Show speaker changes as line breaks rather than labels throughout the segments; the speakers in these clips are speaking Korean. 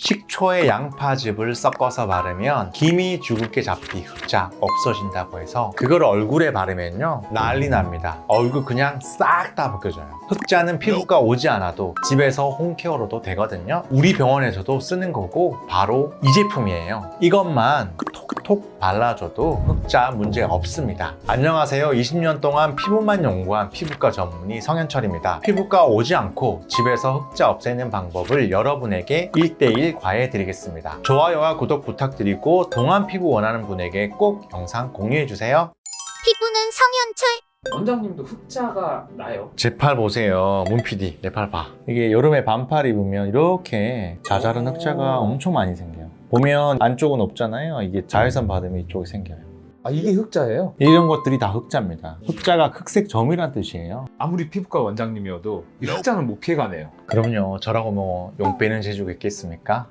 식초에 양파즙을 섞어서 바르면 기미, 주근깨, 잡티, 흑자 없어진다고 해서 그걸 얼굴에 바르면요 난리 납니다. 얼굴 그냥 싹 다 벗겨져요. 흑자는 피부과 오지 않아도 집에서 홈케어로도 되거든요. 우리 병원에서도 쓰는 거고 바로 이 제품이에요. 이것만 톡톡 발라줘도 흑자 문제 없습니다. 안녕하세요. 20년 동안 피부만 연구한 피부과 전문의 성현철입니다. 피부과 오지 않고 집에서 흑자 없애는 방법을 여러분에게 1대1 과외해드리겠습니다. 좋아요와 구독 부탁드리고 동안 피부 원하는 분에게 꼭 영상 공유해주세요.
피부는 성현철.
원장님도 흑자가 나요?
제 팔 보세요. 문PD 내 팔 봐. 이게 여름에 반팔 입으면 이렇게 자잘한 흑자가 엄청 많이 생겨요. 보면 안쪽은 없잖아요. 이게 자외선 받으면 이쪽에 생겨요.
아, 이게 흑자예요?
이런 것들이 다 흑자입니다. 흑자가 흑색점이란 뜻이에요.
아무리 피부과 원장님이어도 이 흑자는 못 피해가네요.
그럼요. 저라고 뭐 용 빼는 재주가 있겠습니까?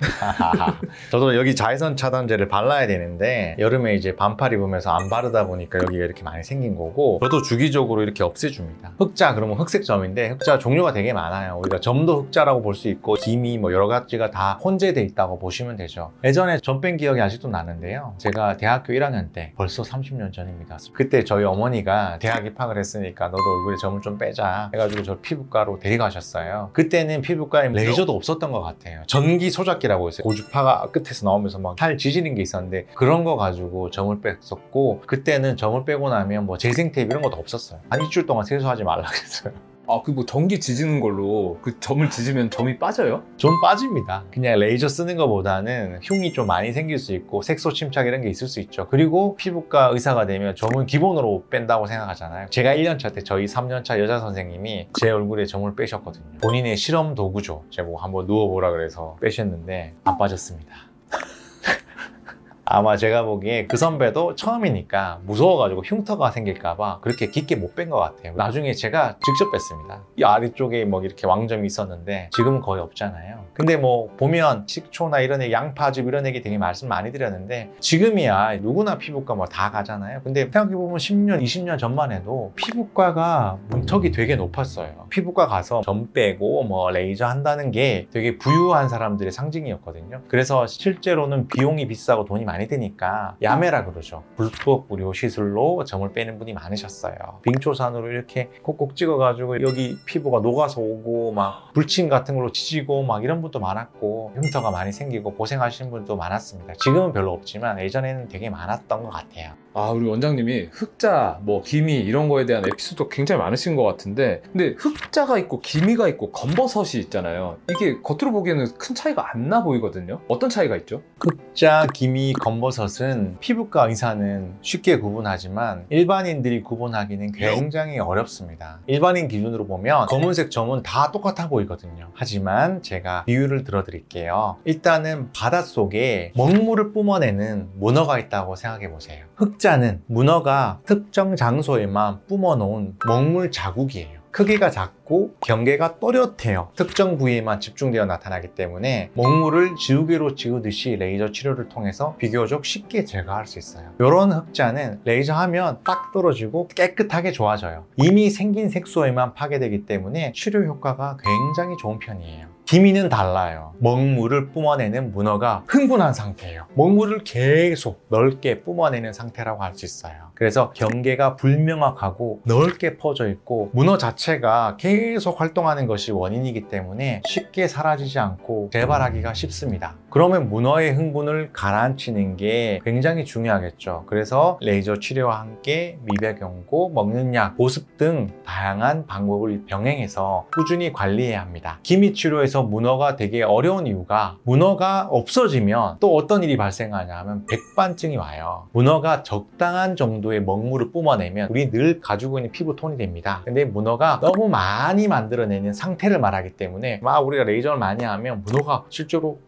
저도 여기 자외선 차단제를 발라야 되는데 여름에 이제 반팔 입으면서 안 바르다 보니까 여기가 이렇게 많이 생긴 거고 저도 주기적으로 이렇게 없애줍니다. 흑자 그러면 흑색점인데 흑자 종류가 되게 많아요. 우리가 점도 흑자라고 볼 수 있고 기미 뭐 여러 가지가 다 혼재돼 있다고 보시면 되죠. 예전에 점 뺀 기억이 아직도 나는데요. 제가 대학교 1학년 때 벌써 30년 전입니다. 그때 저희 어머니가 대학 입학을 했으니까 너도 얼굴에 점을 좀 빼자 해가지고 저 피부과로 데려가셨어요. 그때는 피부과에 레이저도 없었던 것 같아요. 전기 소작기라고 했어요. 고주파가 끝에서 나오면서 막 살 지지는 게 있었는데 그런 거 가지고 점을 뺐었고 그때는 점을 빼고 나면 뭐 재생 테이프 이런 것도 없었어요. 한 일주일 동안 세수하지 말라 그랬어요.
아, 그 뭐 전기 지지는 걸로 그 점을 지지면 점이 빠져요?
좀 빠집니다. 그냥 레이저 쓰는 것보다는 흉이 좀 많이 생길 수 있고 색소 침착 이런 게 있을 수 있죠. 그리고 피부과 의사가 되면 점은 기본으로 뺀다고 생각하잖아요. 제가 1년차 때 저희 3년차 여자 선생님이 제 얼굴에 점을 빼셨거든요. 본인의 실험 도구죠. 제가 뭐 한번 누워보라 그래서 빼셨는데 안 빠졌습니다. 아마 제가 보기에 그 선배도 처음이니까 무서워가지고 흉터가 생길까봐 그렇게 깊게 못 뺀 것 같아요. 나중에 제가 직접 뺐습니다. 이 아래쪽에 뭐 이렇게 왕점이 있었는데 지금은 거의 없잖아요. 근데 뭐 보면 식초나 이런 양파즙 이런 얘기 되게 말씀 많이 드렸는데 지금이야 누구나 피부과 뭐 다 가잖아요. 근데 생각해보면 10년, 20년 전만 해도 피부과가 문턱이 되게 높았어요. 피부과 가서 점 빼고 뭐 레이저 한다는 게 되게 부유한 사람들의 상징이었거든요. 그래서 실제로는 비용이 비싸고 돈이 많이 드니까 야매라 그러죠. 불법 의료 시술로 점을 빼는 분이 많으셨어요. 빙초산으로 이렇게 콕콕 찍어가지고 여기 피부가 녹아서 오고 막 불침 같은 걸로 지지고 막 이런 분도 많았고 흉터가 많이 생기고 고생하시는 분도 많았습니다. 지금은 별로 없지만 예전에는 되게 많았던 것 같아요.
아, 우리 원장님이 흑자, 뭐 기미 이런 거에 대한 에피소드가 굉장히 많으신 것 같은데 근데 흑자가 있고 기미가 있고 검버섯이 있잖아요. 이게 겉으로 보기에는 큰 차이가 안 나 보이거든요. 어떤 차이가 있죠?
흑자, 기미, 검버섯은 피부과 의사는 쉽게 구분하지만 일반인들이 구분하기는 굉장히 어렵습니다. 일반인 기준으로 보면 검은색 점은 다 똑같아 보이거든요. 하지만 제가 비유를 들어드릴게요. 일단은 바닷속에 먹물을 뿜어내는 문어가 있다고 생각해 보세요. 흑자는 문어가 특정 장소에만 뿜어놓은 먹물 자국이에요. 크기가 작고 경계가 또렷해요. 특정 부위에만 집중되어 나타나기 때문에 먹물을 지우개로 지우듯이 레이저 치료를 통해서 비교적 쉽게 제거할 수 있어요. 이런 흑자는 레이저 하면 딱 떨어지고 깨끗하게 좋아져요. 이미 생긴 색소에만 파괴되기 때문에 치료 효과가 굉장히 좋은 편이에요. 기미는 달라요. 먹물을 뿜어내는 문어가 흥분한 상태예요. 먹물을 계속 넓게 뿜어내는 상태라고 할 수 있어요. 그래서 경계가 불명확하고 넓게 퍼져 있고 문어 자체가 계속 활동하는 것이 원인이기 때문에 쉽게 사라지지 않고 재발하기가 쉽습니다. 그러면 문어의 흥분을 가라앉히는 게 굉장히 중요하겠죠. 그래서 레이저 치료와 함께 미백 연고, 먹는 약, 보습 등 다양한 방법을 병행해서 꾸준히 관리해야 합니다. 기미 치료에서 문어가 되게 어려운 이유가 문어가 없어지면 또 어떤 일이 발생하냐 하면 백반증이 와요. 문어가 적당한 정도의 먹물을 뿜어내면 우리 늘 가지고 있는 피부 톤이 됩니다. 근데 문어가 너무 많이 만들어내는 상태를 말하기 때문에 막 우리가 레이저를 많이 하면 문어가 실제로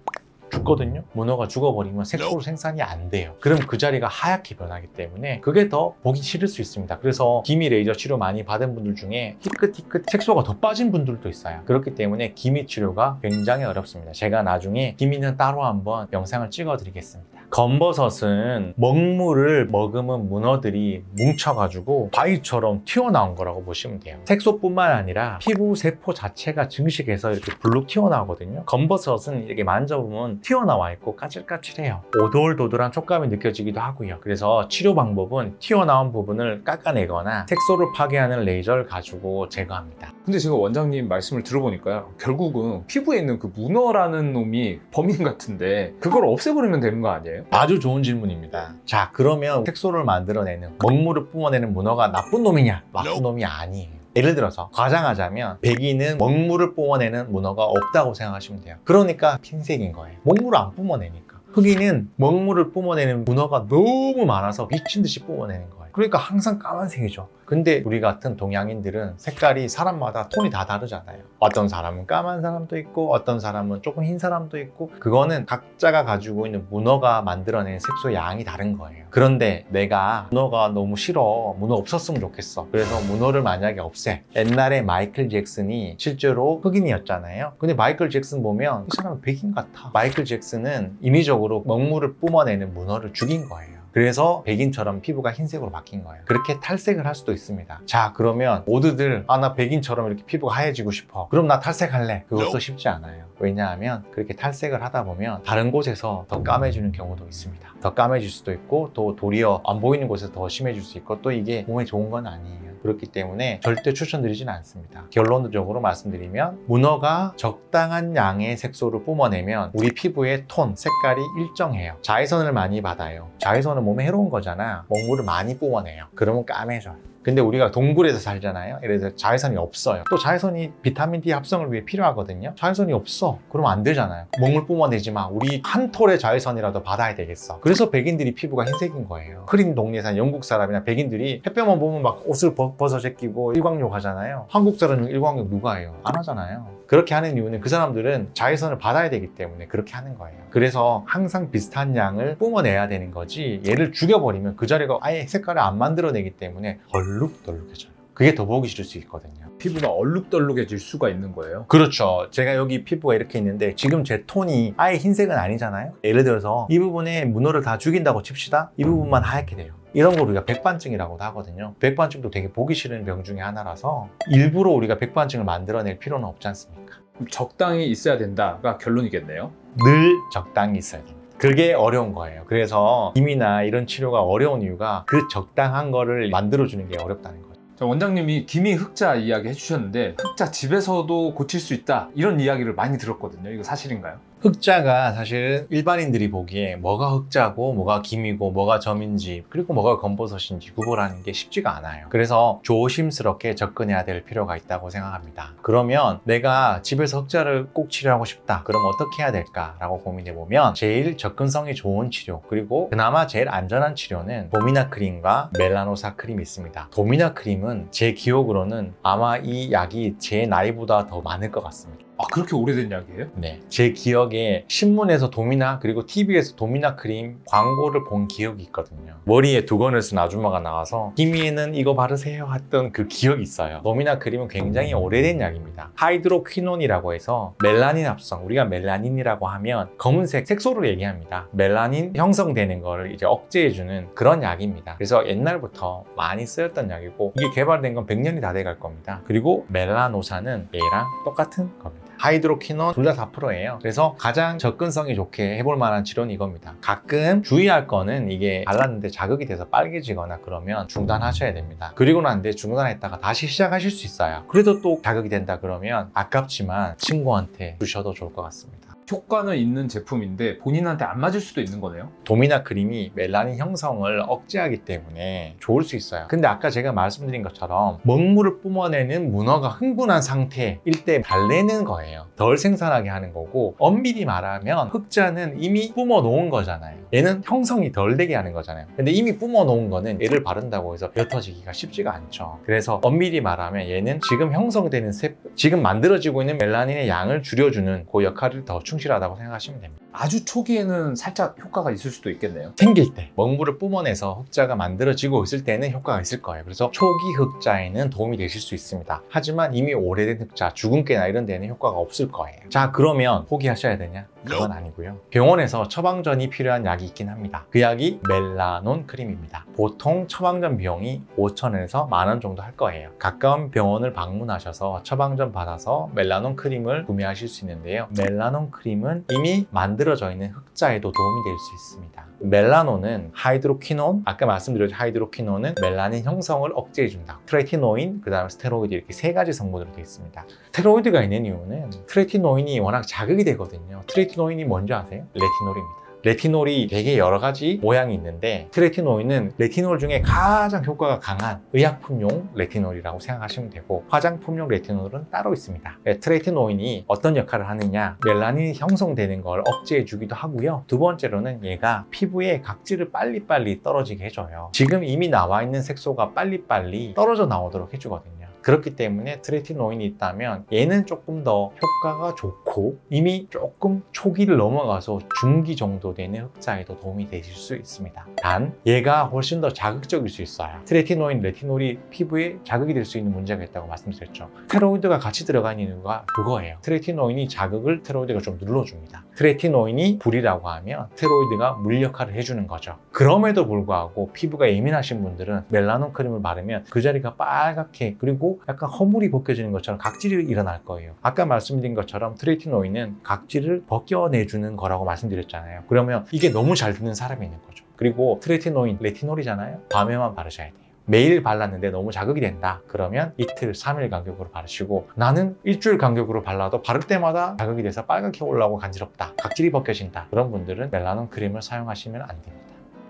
죽거든요. 문어가 죽어버리면 색소 생산이 안 돼요. 그럼 그 자리가 하얗게 변하기 때문에 그게 더 보기 싫을 수 있습니다. 그래서 기미 레이저 치료 많이 받은 분들 중에 희끗희끗 색소가 더 빠진 분들도 있어요. 그렇기 때문에 기미 치료가 굉장히 어렵습니다. 제가 나중에 기미는 따로 한번 영상을 찍어 드리겠습니다. 검버섯은 먹물을 머금은 문어들이 뭉쳐가지고 바위처럼 튀어나온 거라고 보시면 돼요. 색소뿐만 아니라 피부 세포 자체가 증식해서 이렇게 불룩 튀어나오거든요. 검버섯은 이렇게 만져보면 튀어나와 있고 까칠까칠해요. 오돌도돌한 촉감이 느껴지기도 하고요. 그래서 치료 방법은 튀어나온 부분을 깎아내거나 색소를 파괴하는 레이저를 가지고 제거합니다.
근데 제가 원장님 말씀을 들어보니까요, 결국은 피부에 있는 그 문어라는 놈이 범인 같은데 그걸 없애버리면 되는 거 아니에요?
아주 좋은 질문입니다. 자, 그러면 색소를 만들어내는 먹물을 뿜어내는 문어가 나쁜 놈이냐? 나쁜 놈이 아니에요. 예를 들어서 과장하자면 백인은 먹물을 뿜어내는 문어가 없다고 생각하시면 돼요. 그러니까 흰색인 거예요. 먹물을 안 뿜어내니까. 흑인은 먹물을 뿜어내는 문어가 너무 많아서 미친 듯이 뿜어내는 거예요. 그러니까 항상 까만색이죠. 근데 우리 같은 동양인들은 색깔이 사람마다 톤이 다 다르잖아요. 어떤 사람은 까만 사람도 있고 어떤 사람은 조금 흰 사람도 있고, 그거는 각자가 가지고 있는 문어가 만들어낸 색소 양이 다른 거예요. 그런데 내가 문어가 너무 싫어, 문어 없었으면 좋겠어, 그래서 문어를 만약에 없애. 옛날에 마이클 잭슨이 실제로 흑인이었잖아요. 근데 마이클 잭슨 보면 이 사람은 백인 같아. 마이클 잭슨은 인위적으로 먹물을 뿜어내는 문어를 죽인 거예요. 그래서 백인처럼 피부가 흰색으로 바뀐 거예요. 그렇게 탈색을 할 수도 있습니다. 자, 그러면 모두들 나 백인처럼 이렇게 피부가 하얘지고 싶어, 그럼 나 탈색할래. 그것도 쉽지 않아요. 왜냐하면 그렇게 탈색을 하다 보면 다른 곳에서 더 까매지는 경우도 있습니다. 더 까매질 수도 있고, 또 도리어 안 보이는 곳에서 더 심해질 수 있고, 또 이게 몸에 좋은 건 아니에요. 그렇기 때문에 절대 추천드리진 않습니다. 결론적으로 말씀드리면, 문어가 적당한 양의 색소를 뿜어내면 우리 피부의 톤, 색깔이 일정해요. 자외선을 많이 받아요. 자외선은 몸에 해로운 거잖아. 먹물을 많이 뿜어내요. 그러면 까매져요. 근데 우리가 동굴에서 살잖아요. 그래서 자외선이 없어요. 또 자외선이 비타민 D 합성을 위해 필요하거든요. 자외선이 없어. 그러면 안 되잖아요. 먹물 뿜어내지 마. 우리 한 톨의 자외선이라도 받아야 되겠어. 그래서 백인들이 피부가 흰색인 거예요. 흐린 동네에 사는 영국 사람이나 백인들이 햇볕만 보면 막 옷을 벗어 제끼고 일광욕 하잖아요. 한국 사람은 일광욕 누가 해요? 안 하잖아요. 그렇게 하는 이유는 그 사람들은 자외선을 받아야 되기 때문에 그렇게 하는 거예요. 그래서 항상 비슷한 양을 뿜어내야 되는 거지, 얘를 죽여버리면 그 자리가 아예 색깔을 안 만들어내기 때문에 얼룩덜룩해져요. 그게 더 보기 싫을 수 있거든요.
피부가 얼룩덜룩해질 수가 있는 거예요?
그렇죠. 제가 여기 피부가 이렇게 있는데 지금 제 톤이 아예 흰색은 아니잖아요. 예를 들어서 이 부분에 문어를 다 죽인다고 칩시다. 이 부분만 하얗게 돼요. 이런 걸 우리가 백반증이라고도 하거든요. 백반증도 되게 보기 싫은 병 중에 하나라서 일부러 우리가 백반증을 만들어낼 필요는 없지 않습니까?
그럼 적당히 있어야 된다가 결론이겠네요?
늘 적당히 있어야 됩니다. 그게 어려운 거예요. 그래서 기미나 이런 치료가 어려운 이유가 그 적당한 거를 만들어주는 게 어렵다는 거죠.
자, 원장님이 기미 흑자 이야기 해주셨는데, 흑자 집에서도 고칠 수 있다, 이런 이야기를 많이 들었거든요. 이거 사실인가요?
흑자가 사실은 일반인들이 보기에 뭐가 흑자고 뭐가 기미고 뭐가 점인지 그리고 뭐가 검버섯인지 구분하는 게 쉽지가 않아요. 그래서 조심스럽게 접근해야 될 필요가 있다고 생각합니다. 그러면 내가 집에서 흑자를 꼭 치료하고 싶다, 그럼 어떻게 해야 될까라고 고민해 보면, 제일 접근성이 좋은 치료, 그리고 그나마 제일 안전한 치료는 도미나 크림과 멜라노사 크림이 있습니다. 도미나 크림은 제 기억으로는 아마 이 약이 제 나이보다 더 많을 것 같습니다.
아, 그렇게 오래된 약이에요?
네, 제 기억에 신문에서 도미나, 그리고 TV에서 도미나 크림 광고를 본 기억이 있거든요. 머리에 두건을 쓴 아줌마가 나와서 기미에는 이거 바르세요 했던 그 기억이 있어요. 도미나 크림은 굉장히 오래된 약입니다. 하이드로퀴논이라고 해서 멜라닌 합성, 우리가 멜라닌이라고 하면 검은색 색소를 얘기합니다. 멜라닌 형성되는 거를 이제 억제해주는 그런 약입니다. 그래서 옛날부터 많이 쓰였던 약이고, 이게 개발된 건 100년이 다 돼갈 겁니다. 그리고 멜라노사는 얘랑 똑같은 겁니다. 하이드로퀴논 둘 다 4%예요. 그래서 가장 접근성이 좋게 해볼 만한 치료는 이겁니다. 가끔 주의할 거는, 이게 발랐는데 자극이 돼서 빨개지거나 그러면 중단하셔야 됩니다. 그리고 난 뒤에 중단했다가 다시 시작하실 수 있어요. 그래도 또 자극이 된다 그러면 아깝지만 친구한테 주셔도 좋을 것 같습니다.
효과는 있는 제품인데 본인한테 안 맞을 수도 있는 거네요?
도미나 크림이 멜라닌 형성을 억제하기 때문에 좋을 수 있어요. 근데 아까 제가 말씀드린 것처럼 먹물을 뿜어내는 문어가 흥분한 상태일 때 달래는 거예요. 덜 생산하게 하는 거고, 엄밀히 말하면 흑자는 이미 뿜어 놓은 거잖아요. 얘는 형성이 덜 되게 하는 거잖아요. 근데 이미 뿜어 놓은 거는 얘를 바른다고 해서 옅어지기가 쉽지가 않죠. 그래서 엄밀히 말하면 얘는 지금 형성되는 지금 만들어지고 있는 멜라닌의 양을 줄여주는 그 역할을 더 충실하다고 생각하시면 됩니다.
아주 초기에는 살짝 효과가 있을 수도 있겠네요.
생길 때 먹물을 뿜어내서 흑자가 만들어지고 있을 때는 효과가 있을 거예요. 그래서 초기 흑자에는 도움이 되실 수 있습니다. 하지만 이미 오래된 흑자, 죽은 깨나 이런 데는 효과가 없을 거예요. 자, 그러면 포기하셔야 되냐? 그건 아니고요. 병원에서 처방전이 필요한 약이 있긴 합니다. 그 약이 멜라논 크림입니다. 보통 처방전 비용이 5,000원에서 10,000원 정도 할 거예요. 가까운 병원을 방문하셔서 처방전 받아서 멜라논 크림을 구매하실 수 있는데요. 멜라논 크림은 이미 만들어져 있는 흑자에도 도움이 될 수 있습니다. 멜라논은 하이드로퀴논, 아까 말씀드렸죠. 하이드로퀴논은 멜라닌 형성을 억제해준다. 트레티노인, 그 다음 스테로이드 이렇게 세 가지 성분으로 되어 있습니다. 스테로이드가 있는 이유는 트레티노인이 워낙 자극이 되거든요. 트레티노인이 뭔지 아세요? 레티놀입니다. 레티놀이 되게 여러 가지 모양이 있는데 트레티노인은 레티놀 중에 가장 효과가 강한 의약품용 레티놀이라고 생각하시면 되고 화장품용 레티놀은 따로 있습니다. 트레티노인이 어떤 역할을 하느냐, 멜라닌이 형성되는 걸 억제해 주기도 하고요. 두 번째로는 얘가 피부에 각질을 빨리빨리 떨어지게 해줘요. 지금 이미 나와 있는 색소가 빨리빨리 떨어져 나오도록 해주거든요. 그렇기 때문에 트레티노인이 있다면 얘는 조금 더 효과가 좋고 이미 조금 초기를 넘어가서 중기 정도 되는 흑자에도 도움이 되실 수 있습니다. 단 얘가 훨씬 더 자극적일 수 있어요. 트레티노인, 레티놀이 피부에 자극이 될 수 있는 문제가 있다고 말씀드렸죠. 스테로이드가 같이 들어간 이유가 그거예요. 트레티노인이 자극을 스테로이드가 좀 눌러줍니다. 트레티노인이 불이라고 하면 스테로이드가 물 역할을 해주는 거죠. 그럼에도 불구하고 피부가 예민하신 분들은 멜라논 크림을 바르면 그 자리가 빨갛게 그리고 약간 허물이 벗겨지는 것처럼 각질이 일어날 거예요. 아까 말씀드린 것처럼 트레티노인은 각질을 벗겨내주는 거라고 말씀드렸잖아요. 그러면 이게 너무 잘 듣는 사람이 있는 거죠. 그리고 트레티노인, 레티놀이잖아요. 밤에만 바르셔야 돼요. 매일 발랐는데 너무 자극이 된다. 그러면 이틀, 3일 간격으로 바르시고 나는 일주일 간격으로 발라도 바를 때마다 자극이 돼서 빨갛게 올라오고 간지럽다. 각질이 벗겨진다. 그런 분들은 멜라논 크림을 사용하시면 안 됩니다.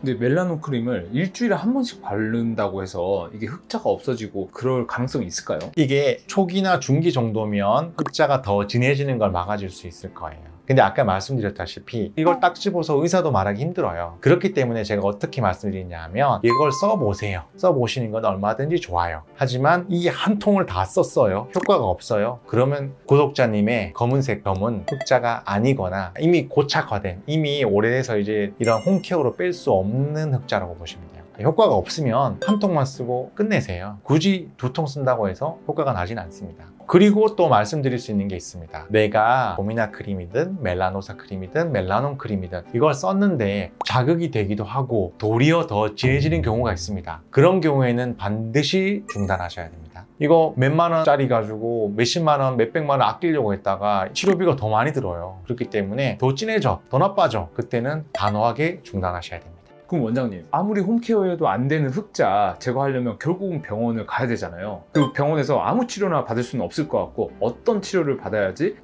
근데 멜라논 크림을 일주일에 한 번씩 바른다고 해서 이게 흑자가 없어지고 그럴 가능성이 있을까요?
이게 초기나 중기 정도면 흑자가 더 진해지는 걸 막아줄 수 있을 거예요. 근데 아까 말씀드렸다시피 이걸 딱 집어서 의사도 말하기 힘들어요. 그렇기 때문에 제가 어떻게 말씀드리냐 하면 이걸 써보세요. 써보시는 건 얼마든지 좋아요. 하지만 이 한 통을 다 썼어요. 효과가 없어요. 그러면 구독자님의 검은색 점은 흑자가 아니거나 이미 고착화된, 이미 오래돼서 이제 이런 홈케어로 뺄 수 없는 흑자라고 보시면 돼요. 효과가 없으면 한 통만 쓰고 끝내세요. 굳이 2통 쓴다고 해서 효과가 나진 않습니다. 그리고 또 말씀드릴 수 있는 게 있습니다. 내가 보미나 크림이든 멜라노사 크림이든 멜라논 크림이든 이걸 썼는데 자극이 되기도 하고 도리어 더 진해지는 경우가 있습니다. 그런 경우에는 반드시 중단하셔야 됩니다. 이거 몇만 원짜리 가지고 몇십만 원, 몇백만 원 아끼려고 했다가 치료비가 더 많이 들어요. 그렇기 때문에 더 진해져, 더 나빠져. 그때는 단호하게 중단하셔야 됩니다.
그럼 원장님, 아무리 홈케어해도 안 되는 흑자 제거하려면 결국은 병원을 가야 되잖아요. 그 병원에서 아무 치료나 받을 수는 없을 것 같고 어떤 치료를 받아야지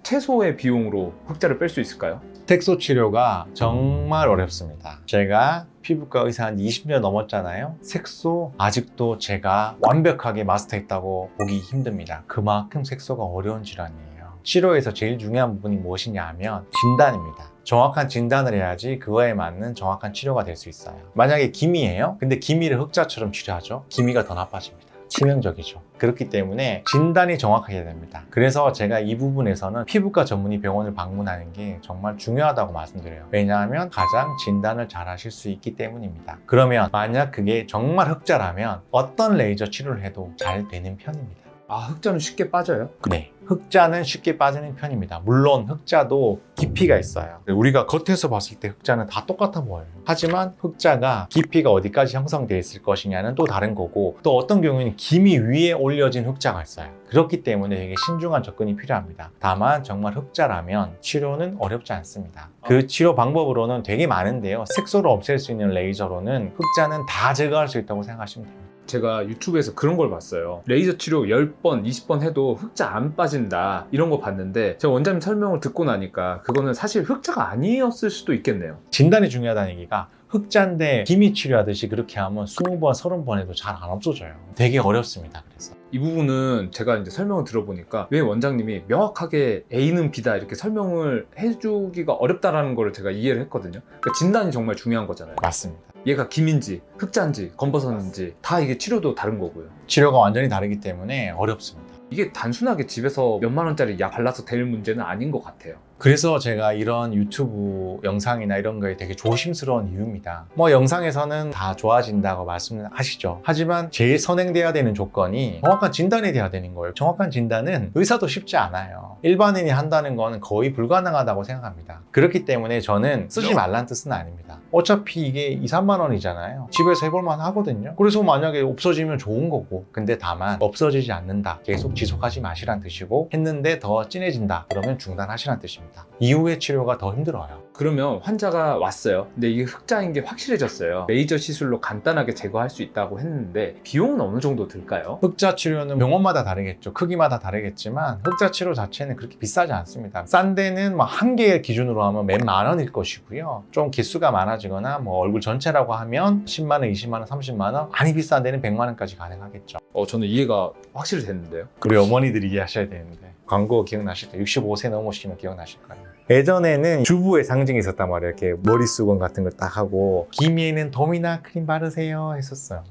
최소의 비용으로 흑자를 뺄 수 있을까요?
색소 치료가 정말 어렵습니다. 제가 피부과 의사 한 20년 넘었잖아요. 색소 아직도 제가 완벽하게 마스터했다고 보기 힘듭니다. 그만큼 색소가 어려운 질환이에요. 치료에서 제일 중요한 부분이 무엇이냐 하면 진단입니다. 정확한 진단을 해야지 그거에 맞는 정확한 치료가 될 수 있어요. 만약에 기미예요? 근데 기미를 흑자처럼 치료하죠? 기미가 더 나빠집니다. 치명적이죠. 그렇기 때문에 진단이 정확해야 됩니다. 그래서 제가 이 부분에서는 피부과 전문의 병원을 방문하는 게 정말 중요하다고 말씀드려요. 왜냐하면 가장 진단을 잘 하실 수 있기 때문입니다. 그러면 만약 그게 정말 흑자라면 어떤 레이저 치료를 해도 잘 되는 편입니다.
아, 흑자는 쉽게 빠져요?
네. 흑자는 쉽게 빠지는 편입니다. 물론 흑자도 깊이가 있어요. 우리가 겉에서 봤을 때 흑자는 다 똑같아 보여요. 하지만 흑자가 깊이가 어디까지 형성되어 있을 것이냐는 또 다른 거고 또 어떤 경우에는 기미 위에 올려진 흑자가 있어요. 그렇기 때문에 되게 신중한 접근이 필요합니다. 다만 정말 흑자라면 치료는 어렵지 않습니다. 그 치료 방법으로는 되게 많은데요. 색소를 없앨 수 있는 레이저로는 흑자는 다 제거할 수 있다고 생각하시면 됩니다.
제가 유튜브에서 그런 걸 봤어요. 레이저 치료 10번, 20번 해도 흑자 안 빠진다 이런 거 봤는데 제가 원장님 설명을 듣고 나니까 그거는 사실 흑자가 아니었을 수도 있겠네요.
진단이 중요하다는 얘기가 흑자인데 기미 치료하듯이 그렇게 하면 20번, 30번 해도 잘 안 없어져요. 되게 어렵습니다. 그래서
이 부분은 제가 이제 설명을 들어보니까 왜 원장님이 명확하게 A는 B다 이렇게 설명을 해주기가 어렵다라는 걸 제가 이해를 했거든요. 그러니까 진단이 정말 중요한 거잖아요.
맞습니다.
얘가 기미인지 흑자인지 검버섯인지 다 이게 치료도 다른 거고요.
치료가 완전히 다르기 때문에 어렵습니다.
이게 단순하게 집에서 몇만 원짜리 약 발라서 될 문제는 아닌 것 같아요.
그래서 제가 이런 유튜브 영상이나 이런 거에 되게 조심스러운 이유입니다. 뭐 영상에서는 다 좋아진다고 말씀하시죠. 하지만 제일 선행돼야 되는 조건이 정확한 진단이 돼야 되는 거예요. 정확한 진단은 의사도 쉽지 않아요. 일반인이 한다는 거는 거의 불가능하다고 생각합니다. 그렇기 때문에 저는 쓰지 말란 뜻은 아닙니다. 어차피 이게 2, 3만 원이잖아요. 집에서 해볼만 하거든요. 그래서 만약에 없어지면 좋은 거고, 근데 다만 없어지지 않는다, 계속 지속하지 마시란 뜻이고, 했는데 더 진해진다 그러면 중단하시란 뜻입니다. 이후의 치료가 더 힘들어요.
그러면 환자가 왔어요. 근데 이게 흑자인 게 확실해졌어요. 레이저 시술로 간단하게 제거할 수 있다고 했는데 비용은 어느 정도 들까요?
흑자 치료는 병원마다 다르겠죠. 크기마다 다르겠지만 흑자 치료 자체는 그렇게 비싸지 않습니다. 싼 데는 뭐 한 개 기준으로 하면 몇 만 원일 것이고요. 좀 기수가 많아지거나 뭐 얼굴 전체라고 하면 10만 원, 20만 원, 30만 원, 많이 비싼 데는 100만 원까지 가능하겠죠.
저는 이해가 확실히 됐는데요.
우리 어머니들이 이해하셔야 되는데, 광고 기억나실 거예요. 65세 넘으시면 기억나실 거예요. 예전에는 주부의 상징이 있었단 말이에요. 이렇게 머리수건 같은 걸 딱 하고 기미에는 도미나 크림 바르세요 했었어요.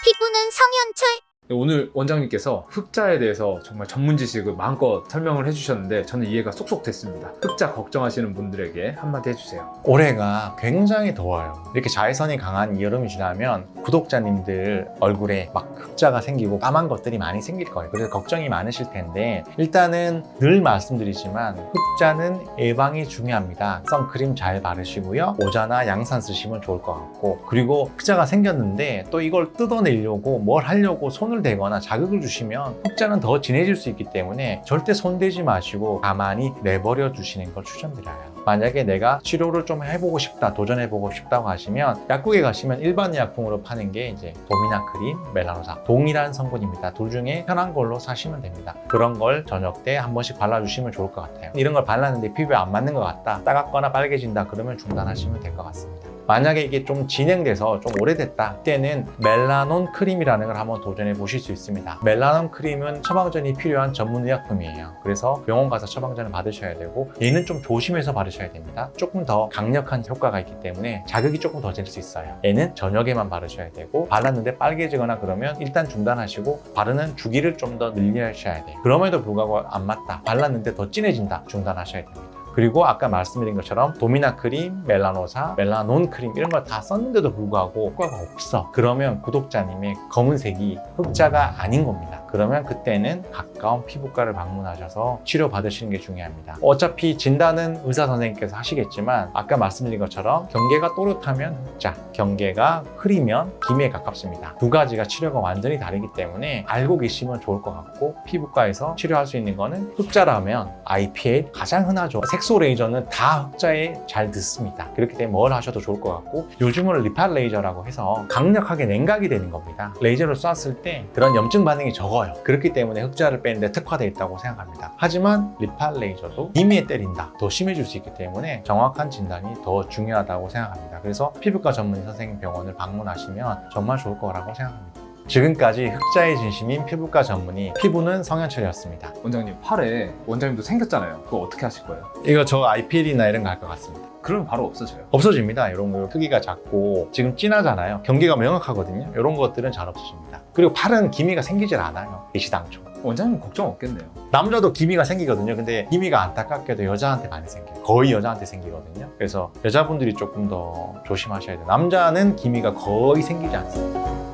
피부는 성현철.
오늘 원장님께서 흑자에 대해서 정말 전문 지식을 마음껏 설명을 해주셨는데 저는 이해가 쏙쏙 됐습니다. 흑자 걱정하시는 분들에게 한마디 해주세요.
올해가 굉장히 더워요. 이렇게 자외선이 강한 이 여름이 지나면 구독자님들 얼굴에 막 흑자가 생기고 까만 것들이 많이 생길 거예요. 그래서 걱정이 많으실 텐데, 일단은 늘 말씀드리지만 흑자는 예방이 중요합니다. 선크림 잘 바르시고요. 모자나 양산 쓰시면 좋을 것 같고, 그리고 흑자가 생겼는데 또 이걸 뜯어내려고 뭘 하려고 손을 대거나 자극을 주시면 흑자는 더 진해질 수 있기 때문에 절대 손대지 마시고 가만히 내버려 두시는 걸 추천드려요. 만약에 내가 치료를 좀 해보고 싶다, 도전해보고 싶다고 하시면 약국에 가시면 일반 약품으로 파는 게 이제 도미나 크림, 멜라노사 동일한 성분입니다. 둘 중에 편한 걸로 사시면 됩니다. 그런 걸 저녁 때 한 번씩 발라주시면 좋을 것 같아요. 이런 걸 발랐는데 피부에 안 맞는 것 같다, 따갑거나 빨개진다 그러면 중단하시면 될 것 같습니다. 만약에 이게 좀 진행돼서 좀 오래됐다, 그때는 멜라논 크림이라는 걸 한번 도전해 보실 수 있습니다. 멜라논 크림은 처방전이 필요한 전문 의약품이에요. 그래서 병원 가서 처방전을 받으셔야 되고, 얘는 좀 조심해서 바르셔야 됩니다. 조금 더 강력한 효과가 있기 때문에 자극이 조금 더 될 수 있어요. 얘는 저녁에만 바르셔야 되고, 발랐는데 빨개지거나 그러면 일단 중단하시고 바르는 주기를 좀 더 늘리셔야 돼요. 그럼에도 불구하고 안 맞다, 발랐는데 더 진해진다, 중단하셔야 됩니다. 그리고 아까 말씀드린 것처럼 도미나 크림, 멜라노사, 멜라논 크림 이런 걸 다 썼는데도 불구하고 효과가 없어, 그러면 구독자님의 검은색이 흑자가 아닌 겁니다. 그러면 그때는 가까운 피부과를 방문하셔서 치료받으시는 게 중요합니다. 어차피 진단은 의사 선생님께서 하시겠지만 아까 말씀드린 것처럼 경계가 또렷하면 흑자, 경계가 흐리면 기미에 가깝습니다. 두 가지가 치료가 완전히 다르기 때문에 알고 계시면 좋을 것 같고, 피부과에서 치료할 수 있는 거는 흑자라면 IPL 가장 흔하죠. 색소 레이저는 다 흑자에 잘 듣습니다. 그렇기 때문에 뭘 하셔도 좋을 것 같고, 요즘은 리파 레이저라고 해서 강력하게 냉각이 되는 겁니다. 레이저를 쐈을 때 그런 염증 반응이 적어요. 그렇기 때문에 흑자를 빼는데 특화되어 있다고 생각합니다. 하지만 리파 레이저도 기미에 때린다, 더 심해질 수 있기 때문에 정확한 진단이 더 중요하다고 생각합니다. 그래서 피부과 전문 선생님 병원을 방문하시면 정말 좋을 거라고 생각합니다. 지금까지 흑자의 진심인 피부과 전문의 피부는 성현철이었습니다.
원장님, 팔에 원장님도 생겼잖아요. 그거 어떻게 하실 거예요?
이거 저 IPL이나 이런 거 할 것 같습니다.
그러면 바로 없어져요.
없어집니다. 이런 거 크기가 작고 지금 진하잖아요. 경계가 명확하거든요. 이런 것들은 잘 없어집니다. 그리고 팔은 기미가 생기질 않아요. 일시당초.
원장님 걱정 없겠네요.
남자도 기미가 생기거든요. 근데 기미가 안타깝게도 여자한테 많이 생겨요. 거의 여자한테 생기거든요. 그래서 여자분들이 조금 더 조심하셔야 돼요. 남자는 기미가 거의 생기지 않습니다.